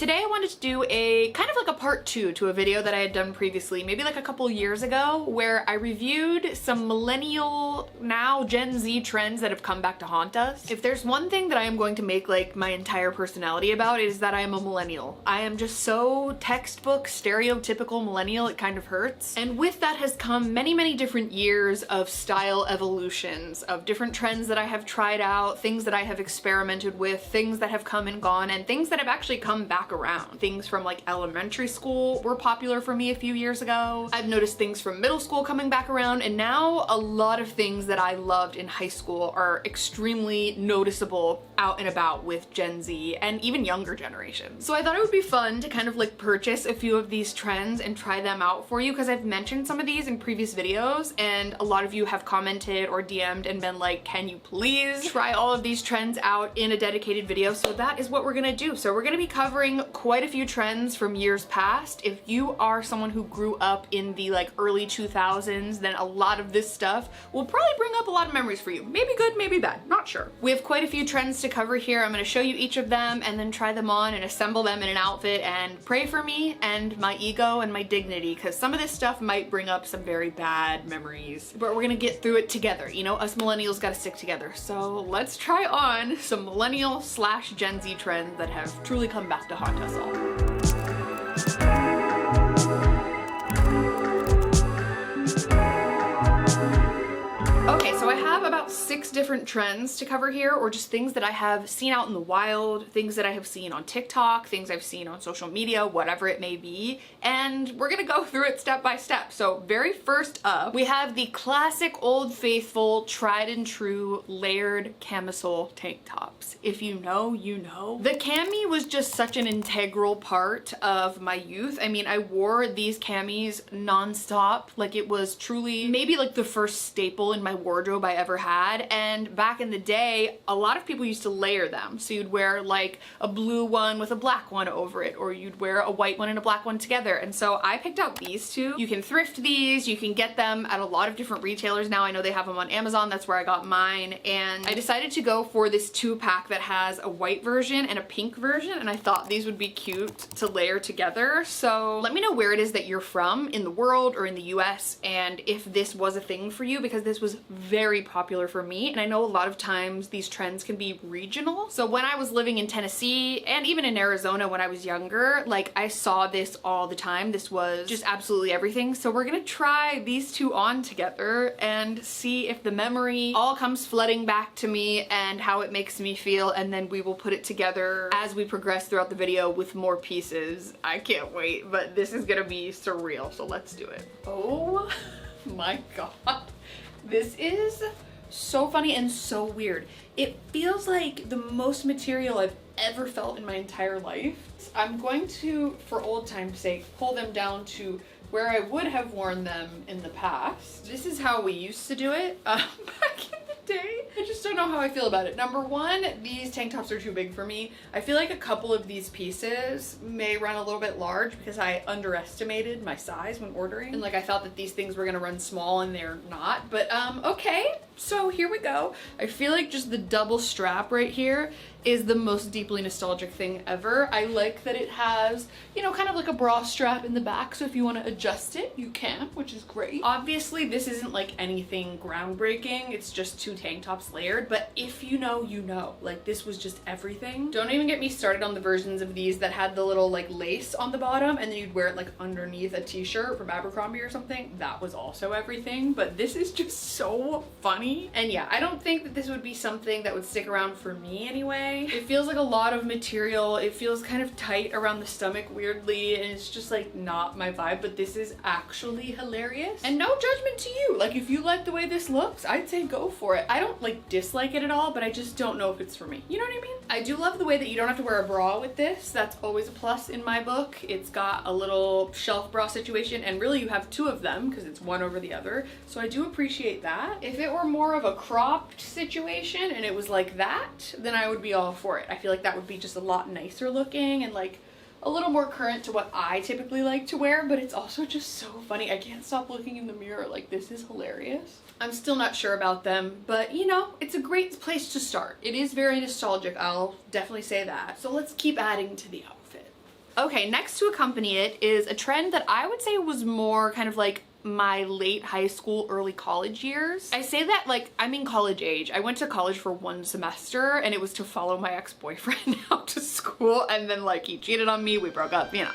Today I wanted to do a kind of like a part 2 to a video that I had done previously, maybe like a couple years ago, where I reviewed some millennial, now Gen Z trends that have come back to haunt us. If there's one thing that I am going to make like my entire personality about, it is that I am a millennial. I am just so textbook, stereotypical millennial, it kind of hurts. And with that has come many, many different years of style evolutions, of different trends that I have tried out, things that I have experimented with, things that have come and gone, and things that have actually come back around. Things from like elementary school were popular for me a few years ago. I've noticed things from middle school coming back around, and now a lot of things that I loved in high school are extremely noticeable out and about with Gen Z and even younger generations. So I thought it would be fun to kind of like purchase a few of these trends and try them out for you, because I've mentioned some of these in previous videos and a lot of you have commented or DM'd and been like, can you please try all of these trends out in a dedicated video? So that is what we're gonna do. So we're gonna be covering quite a few trends from years past. If you are someone who grew up in the like early 2000s, then a lot of this stuff will probably bring up a lot of memories for you. Maybe good, maybe bad, not sure. We have quite a few trends to cover here. I'm gonna show you each of them and then try them on and assemble them in an outfit, and pray for me and my ego and my dignity, because some of this stuff might bring up some very bad memories, but we're gonna get through it together. You know, us millennials gotta stick together. So let's try on some millennial / Gen Z trends that have truly come back to haunt us all. Okay, so I have about 6 different trends to cover here, or just things that I have seen out in the wild, things that I have seen on TikTok, things I've seen on social media, whatever it may be, and we're gonna go through it step by step. So very first up, we have the classic old faithful, tried and true layered camisole tank tops. If you know, you know. The cami was just such an integral part of my youth. I mean, I wore these camis nonstop. Like, it was truly maybe like the first staple in my wardrobe I ever had. And back in the day, a lot of people used to layer them. So you'd wear like a blue one with a black one over it, or you'd wear a white one and a black one together. And so I picked out these two. You can thrift these, you can get them at a lot of different retailers now. I know they have them on Amazon, that's where I got mine. And I decided to go for this 2-pack that has a white version and a pink version, and I thought these would be cute to layer together. So let me know where it is that you're from in the world or in the US, and if this was a thing for you, because this was very popular for me. And I know a lot of times these trends can be regional. So when I was living in Tennessee and even in Arizona when I was younger, like, I saw this all the time. This was just absolutely everything. So we're gonna try these two on together and see if the memory all comes flooding back to me and how it makes me feel, and then we will put it together as we progress throughout the video with more pieces. I can't wait, but this is gonna be surreal, so let's do it. Oh my god. This is so funny and so weird. It feels like the most material I've ever felt in my entire life. I'm going to, for old time's sake, pull them down to where I would have worn them in the past. This is how we used to do it back in the day. I just don't know how I feel about it. Number one, these tank tops are too big for me. I feel like a couple of these pieces may run a little bit large because I underestimated my size when ordering. And like, I thought that these things were gonna run small and they're not, but okay. So here we go. I feel like just the double strap right here is the most deeply nostalgic thing ever. I like that it has, you know, kind of like a bra strap in the back, so if you want to adjust it, you can, which is great. Obviously, this isn't like anything groundbreaking. It's just 2 tank tops layered, but if you know, you know. Like, this was just everything. Don't even get me started on the versions of these that had the little like lace on the bottom, and then you'd wear it like underneath a t-shirt from Abercrombie or something. That was also everything, but this is just so funny. And yeah, I don't think that this would be something that would stick around for me anyway. It feels like a lot of material. It feels kind of tight around the stomach weirdly, and it's just like not my vibe, but this is actually hilarious. And no judgment to you. Like, if you like the way this looks, I'd say go for it. I don't like dislike it at all, but I just don't know if it's for me. You know what I mean? I do love the way that you don't have to wear a bra with this. That's always a plus in my book. It's got a little shelf bra situation, and really you have 2 of them because it's one over the other. So I do appreciate that. If it were more of a cropped situation and it was like that, then I would be all for it. I feel like that would be just a lot nicer looking and like a little more current to what I typically like to wear, but it's also just so funny. I can't stop looking in the mirror. Like, this is hilarious. I'm still not sure about them, but you know, it's a great place to start. It is very nostalgic, I'll definitely say that. So let's keep adding to the outfit. Okay, next to accompany it is a trend that I would say was more kind of like my late high school, early college years. I say that like I'm in college age. I went to college for 1 semester and it was to follow my ex-boyfriend out to school, and then like he cheated on me, we broke up, you know.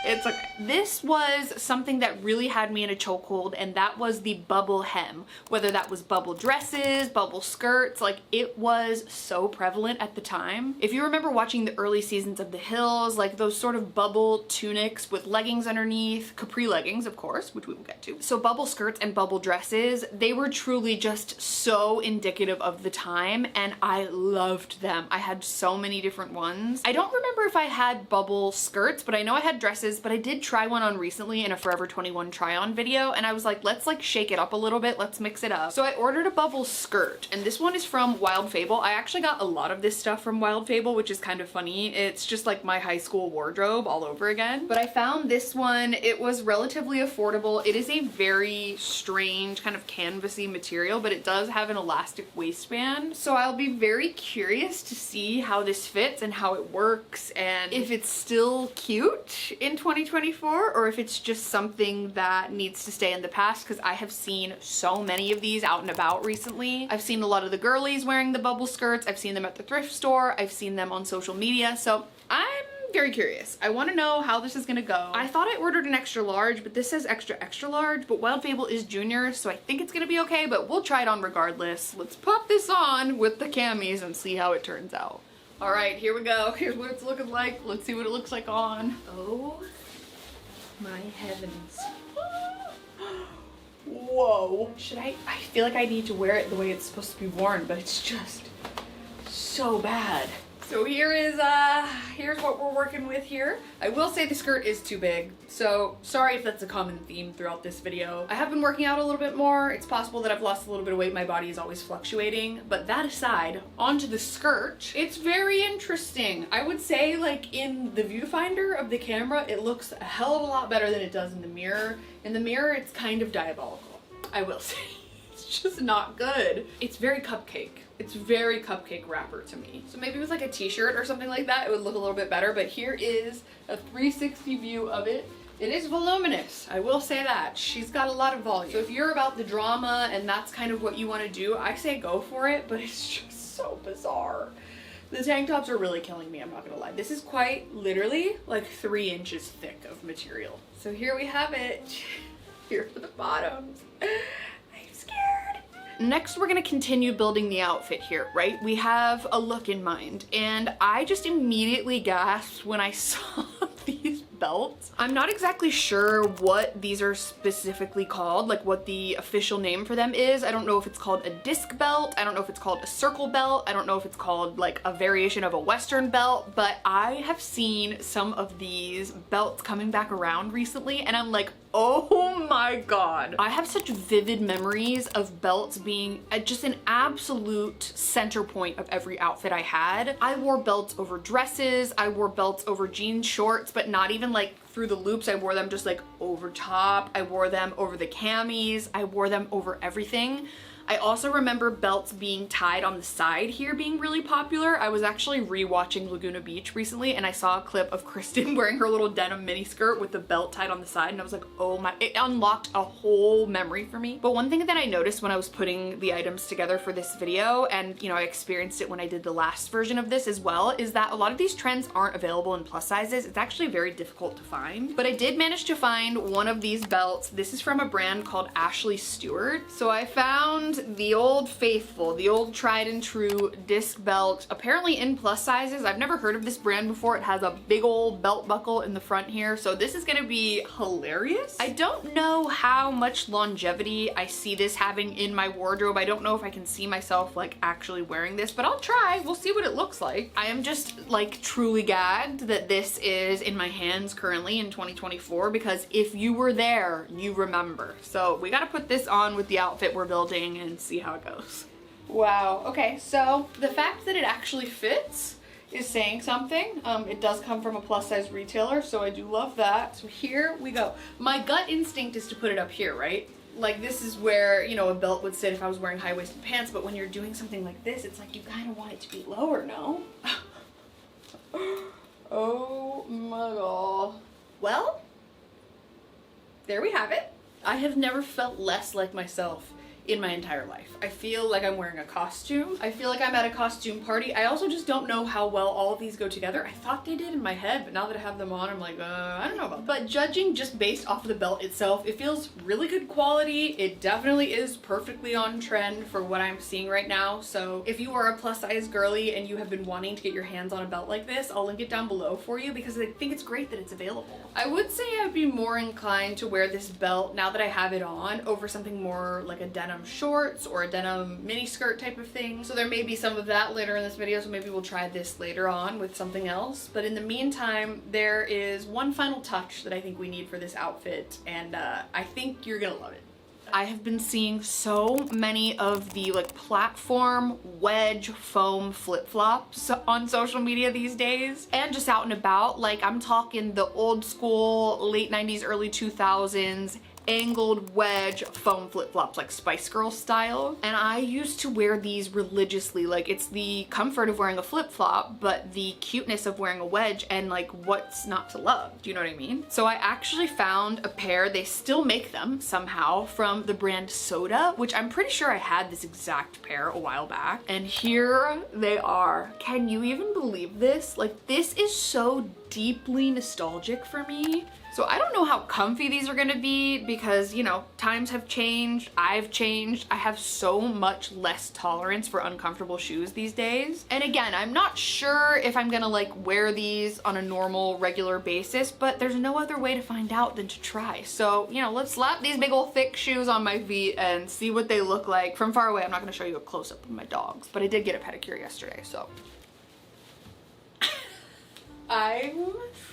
It's okay. This was something that really had me in a chokehold, and that was the bubble hem. Whether that was bubble dresses, bubble skirts, like it was so prevalent at the time. If you remember watching the early seasons of The Hills, like those sort of bubble tunics with leggings underneath, capri leggings of course, which we will get to. So bubble skirts and bubble dresses, they were truly just so indicative of the time, and I loved them. I had so many different ones. I don't remember if I had bubble skirts, but I know I had dresses, but I did try one on recently in a Forever 21 try-on video, and I was like, let's like shake it up a little bit, let's mix it up. So I ordered a bubble skirt, and this one is from Wild Fable. I actually got a lot of this stuff from Wild Fable, which is kind of funny. It's just like my high school wardrobe all over again. But I found this one, it was relatively affordable. It is a very strange kind of canvasy material, but it does have an elastic waistband. So I'll be very curious to see how this fits and how it works, and if it's still cute in 2024 or if it's just something that needs to stay in the past, because I have seen so many of these out and about recently. I've seen a lot of the girlies wearing the bubble skirts. I've seen them at the thrift store. I've seen them on social media. So I'm very curious. I want to know how this is gonna go. I thought I ordered an extra large, but this says extra extra large, but Wild Fable is junior, so I think it's gonna be okay, but we'll try it on regardless. Let's pop this on with the camis and see how it turns out. All right, here we go. Here's what it's looking like. Let's see what it looks like on. Oh my heavens. Whoa. I feel like I need to wear it the way it's supposed to be worn, but it's just so bad. So here's what we're working with here. I will say the skirt is too big, so sorry if that's a common theme throughout this video. I have been working out a little bit more. It's possible that I've lost a little bit of weight. My body is always fluctuating, but that aside, onto the skirt. It's very interesting. I would say like in the viewfinder of the camera, it looks a hell of a lot better than it does in the mirror. In the mirror, it's kind of diabolical, I will say. It's just not good. It's very cupcake. It's very cupcake wrapper to me. So maybe with like a t-shirt or something like that, it would look a little bit better, but here is a 360 view of it. It is voluminous, I will say that. She's got a lot of volume. So if you're about the drama and that's kind of what you want to do, I say go for it, but it's just so bizarre. The tank tops are really killing me, I'm not gonna lie. This is quite literally like 3 inches thick of material. So here we have it. Here are the bottoms. Next, we're gonna continue building the outfit here, right? We have a look in mind, and I just immediately gasped when I saw these belts. I'm not exactly sure what these are specifically called, like what the official name for them is. I don't know if it's called a disc belt. I don't know if it's called a circle belt. I don't know if it's called like a variation of a Western belt, but I have seen some of these belts coming back around recently, and I'm like, oh my god. I have such vivid memories of belts being just an absolute center point of every outfit I had. I wore belts over dresses, I wore belts over jean shorts, but not even like through the loops. I wore them just like over top. I wore them over the camis. I wore them over everything. I also remember belts being tied on the side here being really popular. I was actually rewatching Laguna Beach recently, and I saw a clip of Kristen wearing her little denim mini skirt with the belt tied on the side, and I was like, oh my, it unlocked a whole memory for me. But one thing that I noticed when I was putting the items together for this video, and you know, I experienced it when I did the last version of this as well, is that a lot of these trends aren't available in plus sizes. It's actually very difficult to find. But I did manage to find one of these belts. This is from a brand called Ashley Stewart. So I found the old faithful, the old tried and true disc belt, apparently in plus sizes. I've never heard of this brand before. It has a big old belt buckle in the front here, so this is gonna be hilarious. I don't know how much longevity I see this having in my wardrobe. I don't know if I can see myself like actually wearing this, but I'll try. We'll see what it looks like. I am just like truly gagged that this is in my hands currently in 2024, because if you were there, you remember. So we gotta put this on with the outfit we're building and see how it goes. Wow, okay, so the fact that it actually fits is saying something. It does come from a plus size retailer, so I do love that. So here we go. My gut instinct is to put it up here, right? Like this is where, you know, a belt would sit if I was wearing high-waisted pants, but when you're doing something like this, it's like you kind of want it to be lower, no? Oh my god. there we have it. I have never felt less like myself in my entire life. I feel like I'm wearing a costume. I feel like I'm at a costume party. I also just don't know how well all of these go together. I thought they did in my head, but now that I have them on, I'm like, I don't know about that. But judging just based off of the belt itself, it feels really good quality. It definitely is perfectly on trend for what I'm seeing right now. So if you are a plus size girly and you have been wanting to get your hands on a belt like this, I'll link it down below for you because I think it's great that it's available. I would say I'd be more inclined to wear this belt now that I have it on over something more like a denim shorts or a denim mini skirt type of thing. So there may be some of that later in this video, so maybe we'll try this later on with something else. But in the meantime, there is one final touch that I think we need for this outfit, and I think you're gonna love it. I have been seeing so many of the like platform wedge foam flip-flops on social media these days and just out and about. Like I'm talking the old school late 90s, early 2000s angled wedge foam flip-flops, like Spice Girl style. And I used to wear these religiously. Like it's the comfort of wearing a flip-flop, but the cuteness of wearing a wedge, and like what's not to love? Do you know what I mean? So I actually found a pair, they still make them somehow, from the brand Soda, which I'm pretty sure I had this exact pair a while back. And here they are. Can you even believe this? Like this is so deeply nostalgic for me. So I don't know how comfy these are gonna be because, you know, times have changed, I've changed, I have so much less tolerance for uncomfortable shoes these days. And again, I'm not sure if I'm gonna like wear these on a normal, regular basis, but there's no other way to find out than to try. So, you know, let's slap these big old thick shoes on my feet and see what they look like. From far away, I'm not gonna show you a close-up of my dogs, but I did get a pedicure yesterday, so. I'm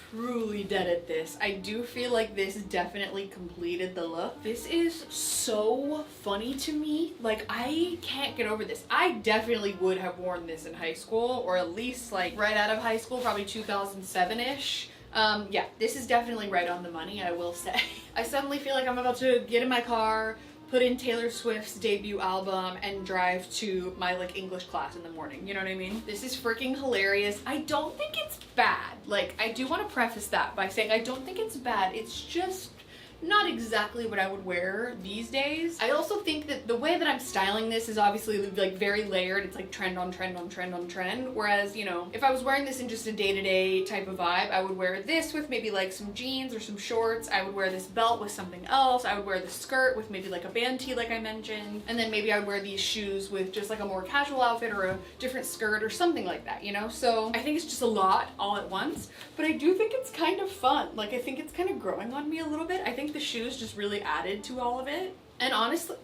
truly dead at this. I do feel like this definitely completed the look. This is so funny to me. Like I can't get over this. I definitely would have worn this in high school, or at least like right out of high school, probably 2007-ish. Yeah, this is definitely right on the money, I will say. I suddenly feel like I'm about to get in my car, put in Taylor Swift's debut album, and drive to my like English class in the morning. You know what I mean? This is freaking hilarious. I don't think it's bad. Like I do want to preface that by saying I don't think it's bad. It's just not exactly what I would wear these days. I also think that the way that I'm styling this is obviously like very layered. It's like trend on trend on trend on trend. Whereas, you know, if I was wearing this in just a day-to-day type of vibe, I would wear this with maybe like some jeans or some shorts. I would wear this belt with something else. I would wear the skirt with maybe like a band tee like I mentioned. And then maybe I would wear these shoes with just like a more casual outfit or a different skirt or something like that, you know? So I think it's just a lot all at once, but I do think it's kind of fun. Like I think it's kind of growing on me a little bit. I think the shoes just really added to all of it. And honestly,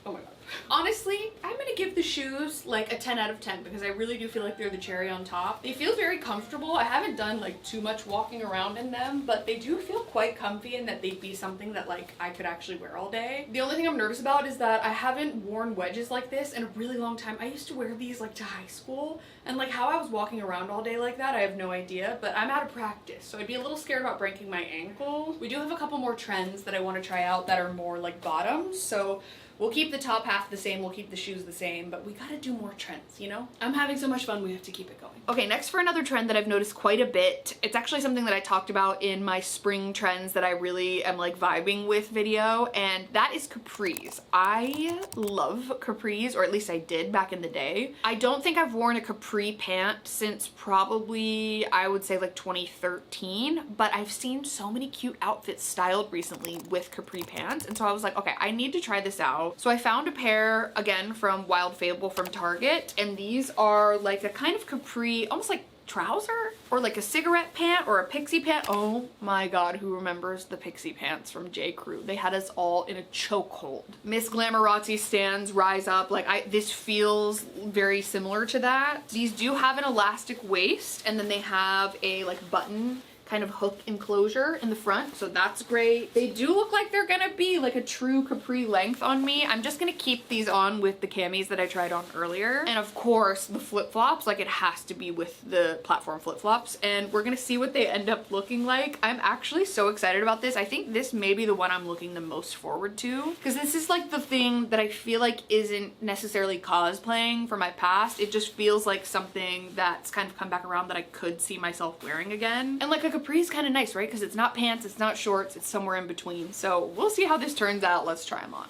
oh my god. Honestly, I'm gonna give the shoes like a 10 out of 10 because I really do feel like they're the cherry on top. They feel very comfortable. I haven't done like too much walking around in them, but they do feel quite comfy and that they'd be something that like I could actually wear all day. The only thing I'm nervous about is that I haven't worn wedges like this in a really long time. I used to wear these like to high school, and like how I was walking around all day like that, I have no idea, but I'm out of practice, so I'd be a little scared about breaking my ankle. We do have a couple more trends that I want to try out that are more like bottoms, so we'll keep the top half the same, we'll keep the shoes the same, but we gotta do more trends, you know? I'm having so much fun, we have to keep it going. Okay, next for another trend that I've noticed quite a bit. It's actually something that I talked about in my spring trends that I really am like vibing with video, and that is capris. I love capris, or at least I did back in the day. I don't think I've worn a capri pant since probably, I would say like 2013, but I've seen so many cute outfits styled recently with capri pants, and so I was like, okay, I need to try this out. So I found a pair, again, from Wild Fable from Target, and these are like a kind of capri, almost like trouser, or like a cigarette pant or a pixie pant. Oh my god, who remembers the pixie pants from J. Crew? They had us all in a chokehold. Miss Glamorazzi stands rise up. Like this feels very similar to that. These do have an elastic waist, and then they have a like button kind of hook enclosure in the front, so that's great. They do look like they're gonna be like a true capri length on me. I'm just gonna keep these on with the camis that I tried on earlier, and of course the flip-flops, like it has to be with the platform flip-flops, and we're gonna see what they end up looking like. I'm actually so excited about this. I think this may be the one I'm looking the most forward to, because this is like the thing that I feel like isn't necessarily cosplaying from my past. It just feels like something that's kind of come back around that I could see myself wearing again. And like a capri is kind of nice, right? Because it's not pants, it's not shorts, it's somewhere in between. So we'll see how this turns out. Let's try them on.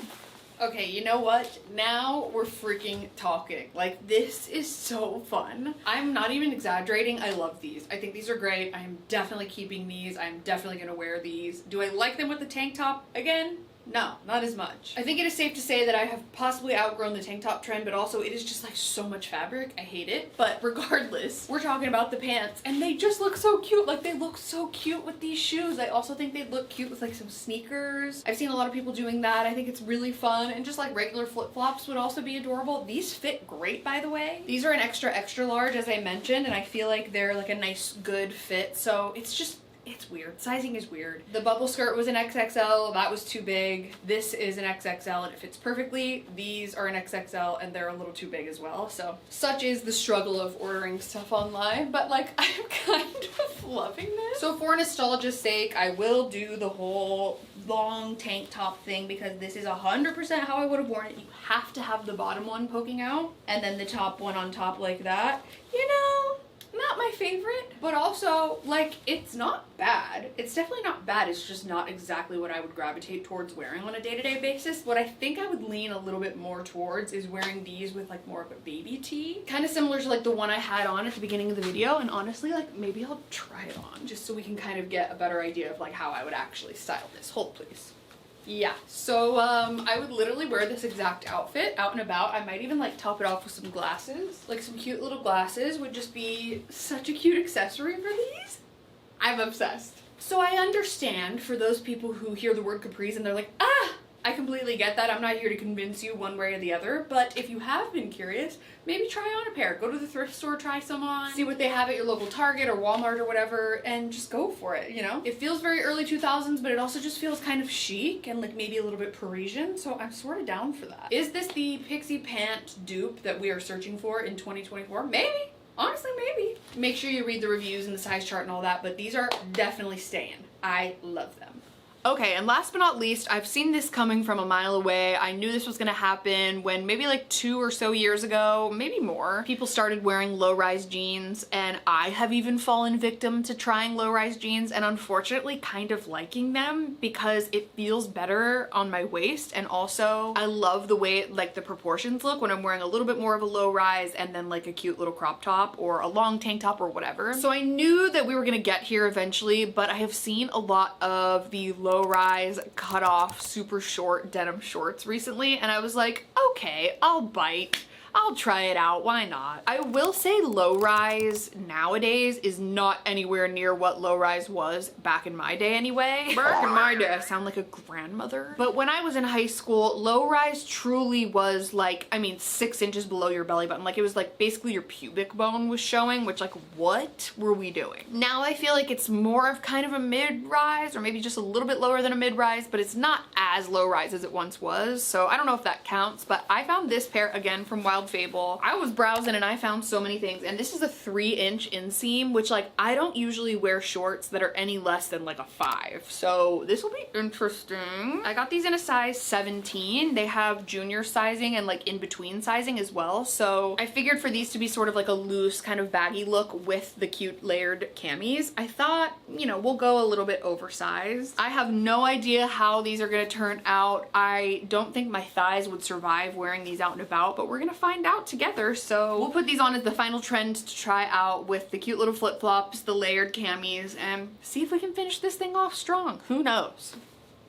Okay, you know what? Now we're freaking talking. Like, this is so fun. I'm not even exaggerating. I love these. I think these are great. I'm definitely keeping these. I'm definitely gonna wear these. Do I like them with the tank top again? No, not as much. I think it is safe to say that I have possibly outgrown the tank top trend, but also it is just like so much fabric. I hate it. But regardless, we're talking about the pants and they just look so cute. Like, they look so cute with these shoes. I also think they'd look cute with like some sneakers. I've seen a lot of people doing that. I think it's really fun, and just like regular flip-flops would also be adorable. These fit great, by the way. These are an extra large, as I mentioned, and I feel like they're like a nice, good fit. So it's weird. Sizing is weird. The bubble skirt was an XXL. That was too big. This is an XXL and it fits perfectly. These are an XXL and they're a little too big as well. So such is the struggle of ordering stuff online, but like, I'm kind of loving this. So for nostalgia's sake, I will do the whole long tank top thing because this is 100% how I would have worn it. You have to have the bottom one poking out and then the top one on top like that. You know, not my favorite, but also like, it's not bad. It's definitely not bad. It's just not exactly what I would gravitate towards wearing on a day-to-day basis. What I think I would lean a little bit more towards is wearing these with like more of a baby tee, kind of similar to like the one I had on at the beginning of the video. And honestly, like, maybe I'll try it on just so we can kind of get a better idea of like how I would actually style this. Hold please. Yeah, so I would literally wear this exact outfit out and about. I might even like top it off with some glasses. Like some cute little glasses would just be such a cute accessory for these. I'm obsessed. So I understand for those people who hear the word capris and they're like, ah, I completely get that. I'm not here to convince you one way or the other, but if you have been curious, maybe try on a pair. Go to the thrift store, try some on, see what they have at your local Target or Walmart or whatever, and just go for it, you know? It feels very early 2000s, but it also just feels kind of chic and like maybe a little bit Parisian, so I'm sort of down for that. Is this the pixie pant dupe that we are searching for in 2024? Maybe. Honestly, maybe. Make sure you read the reviews and the size chart and all that, but these are definitely staying. I love them. Okay, and last but not least, I've seen this coming from a mile away. I knew this was gonna happen when maybe like 2 or so years ago, maybe more, people started wearing low-rise jeans, and I have even fallen victim to trying low-rise jeans and unfortunately kind of liking them because it feels better on my waist, and also I love the way like the proportions look when I'm wearing a little bit more of a low-rise and then like a cute little crop top or a long tank top or whatever. So I knew that we were gonna get here eventually, but I have seen a lot of the low-rise cut off super short denim shorts recently, and I was like, okay, I'll bite. I'll try it out, why not? I will say low-rise nowadays is not anywhere near what low-rise was back in my day anyway. Back in my day, I sound like a grandmother. But when I was in high school, low-rise truly was like, I mean, 6 inches below your belly button. Like, it was like basically your pubic bone was showing, which like, what were we doing? Now I feel like it's more of kind of a mid-rise or maybe just a little bit lower than a mid-rise, but it's not as low-rise as it once was. So I don't know if that counts, but I found this pair again from Wild Fable. I was browsing and I found so many things, and this is a 3-inch inseam, which like I don't usually wear shorts that are any less than like a 5, so this will be interesting. I got these in a size 17. They have junior sizing and like in between sizing as well, so I figured for these to be sort of like a loose kind of baggy look with the cute layered camis, I thought, you know, we'll go a little bit oversized. I have no idea how these are gonna turn out. I don't think my thighs would survive wearing these out and about, but we're gonna find out together. So we'll put these on as the final trend to try out with the cute little flip-flops, the layered camis, and see if we can finish this thing off strong. Who knows?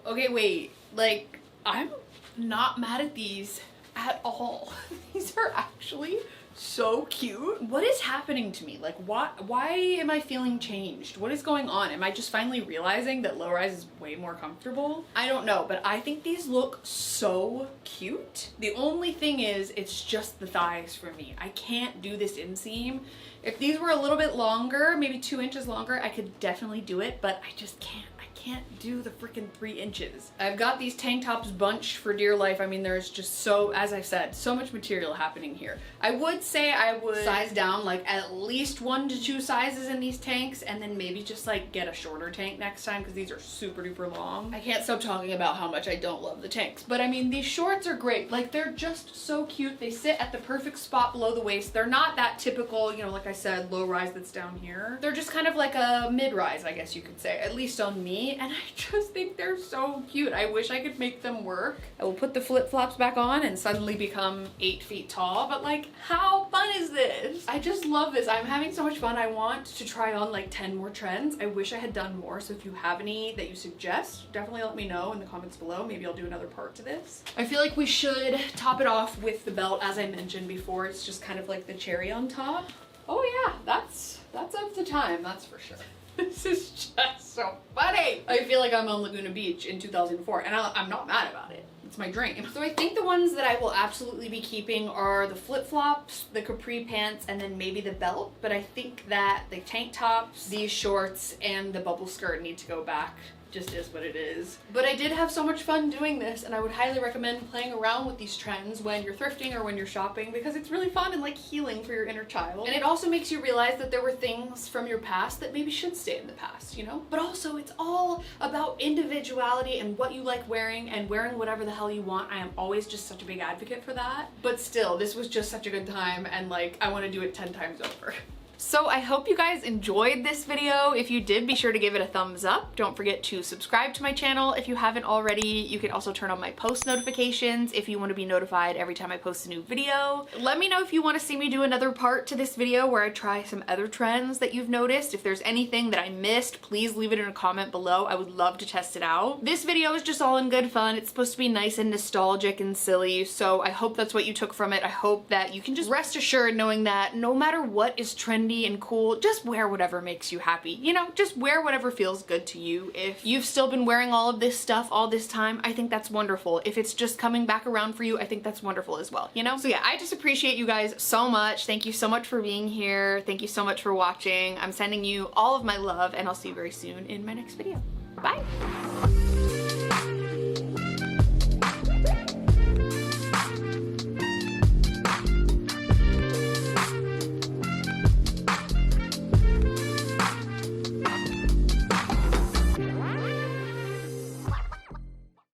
Okay, wait, like, I'm not mad at these at all. These are actually so cute. What is happening to me? Like, why am I feeling changed? What is going on? Am I just finally realizing that low rise is way more comfortable? I don't know, but I think these look so cute. The only thing is, it's just the thighs for me. I can't do this inseam. If these were a little bit longer, maybe 2 inches longer, I could definitely do it, but I just can't. I can't do the freaking 3 inches. I've got these tank tops bunched for dear life. I mean, there's just so, as I said, so much material happening here. I would say I would size down like at least 1 to 2 sizes in these tanks, and then maybe just like get a shorter tank next time because these are super duper long. I can't stop talking about how much I don't love the tanks, but I mean, these shorts are great. Like, they're just so cute. They sit at the perfect spot below the waist. They're not that typical, you know, like I said, low rise that's down here. They're just kind of like a mid-rise, I guess you could say, at least on me, and I just think they're so cute. I wish I could make them work. I will put the flip-flops back on and suddenly become 8 feet tall, but like, how fun is this? I just love this. I'm having so much fun. I want to try on like 10 more trends. I wish I had done more, so if you have any that you suggest, definitely let me know in the comments below. Maybe I'll do another part to this. I feel like we should top it off with the belt, as I mentioned before. It's just kind of like the cherry on top. Oh yeah, that's of the time, that's for sure. This is just so funny. I feel like I'm on Laguna Beach in 2004, and I'm not mad about it. It's my dream. So I think the ones that I will absolutely be keeping are the flip-flops, the capri pants, and then maybe the belt. But I think that the tank tops, these shorts, and the bubble skirt need to go back. Just is what it is. But I did have so much fun doing this, and I would highly recommend playing around with these trends when you're thrifting or when you're shopping, because it's really fun and like healing for your inner child. And it also makes you realize that there were things from your past that maybe should stay in the past, you know? But also, it's all about individuality and what you like wearing, and wearing whatever the hell you want. I am always just such a big advocate for that. But still, this was just such a good time, and like, I want to do it 10 times over. So I hope you guys enjoyed this video. If you did, be sure to give it a thumbs up. Don't forget to subscribe to my channel if you haven't already. You can also turn on my post notifications if you want to be notified every time I post a new video. Let me know if you want to see me do another part to this video where I try some other trends that you've noticed. If there's anything that I missed, please leave it in a comment below. I would love to test it out. This video is just all in good fun. It's supposed to be nice and nostalgic and silly, so I hope that's what you took from it. I hope that you can just rest assured knowing that no matter what is trendy and cool, just wear whatever makes you happy. You know, just wear whatever feels good to you. If you've still been wearing all of this stuff all this time, I think that's wonderful. If it's just coming back around for you, I think that's wonderful as well, you know? So yeah, I just appreciate you guys so much. Thank you so much for being here. Thank you so much for watching. I'm sending you all of my love, and I'll see you very soon in my next video. Bye!